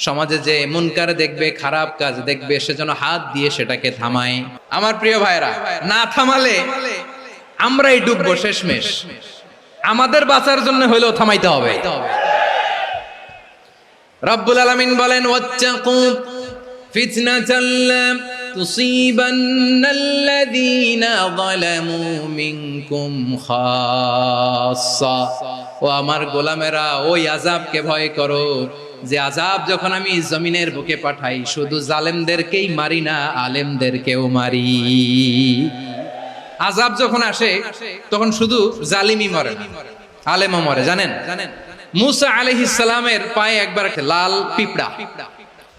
সমাজে যে মুনকার দেখবে, খারাপ কাজ দেখবে, সে যেন হাত দিয়ে সেটাকে থামায়। আমার প্রিয় ভাইরা, না থামালে আমরাই ডুববো শেষমেশ। আমাদের বাঁচার জন্য হইলেও থামাইতে হবে। রব্বুল আলামিন বলেন, ওয়াত্তাকু ফিতনাতাল লা তুসিবান্নাল্লাযীনা যালামু মিনকুম খাসসা। ও আমার গোলামেরা, ওই আযাবকে ভয় করো যে আযাব যখন আমি জমিনের বুকে পাঠাই, শুধু জালেমদেরকেই মারি না, আলেমদেরকেও মারি। আযাব যখন আসে তখন শুধু জালিমই মরে না, আলেমও মরে। জানেন মুসা আলাইহিস সালামের পায়ে একবার লাল পিঁপড়া,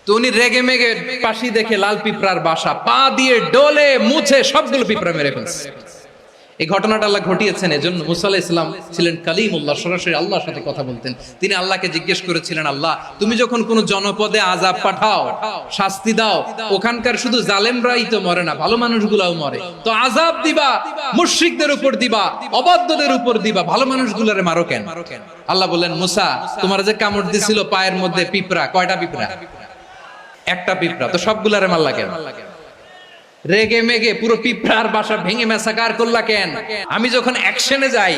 তো উনি রেগে মেগে পাশি দেখে লাল পিঁপড়ার বাসা, পা দিয়ে ডলে মুছে সবগুলো পিঁপড়া মেরে ফেলছে। এই ঘটনাটা আল্লাহ ঘটিয়েছেন এজন্য। মুসা আলাইহিস সালাম ছিলেন কালিমুল্লাহ, সরাসরি আল্লাহর সাথে কথা বলতেন। তিনি আল্লাহকে জিজ্ঞেস করেছিলেন, আল্লাহ তুমি যখন কোন জনপদে আযাব পাঠাও, শাস্তি দাও, ওখানকার শুধু জালেমরাই তো মরে না, ভালো মানুষগুলাও মরে, তো আযাব দিবা মুশরিকদের উপর দিবা, অবাধ্যদের উপর দিবা, ভালো মানুষগুলোরে মারো কেন? আল্লাহ বললেন, মুসা তোমার যে কামড় দিছিল পায়ের মধ্যে পিঁপড়া, কয়টা পিঁপড়া? একটা পিঁপড়া, তো সবগুলারে মারলা কেন? রেগে মেগে পুরো পিঁপড়ার বাসা ভেঙে মেসাকার করলা কেন? আমি যখন অ্যাকশনে যাই,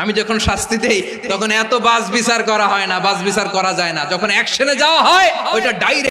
আমি যখন শাস্তি দেই, তখন এত বাস বিচার করা হয় না, বাস বিচার করা যায় না। যখন অ্যাকশনে যাওয়া হয়, ওইটা ডাইরেক্ট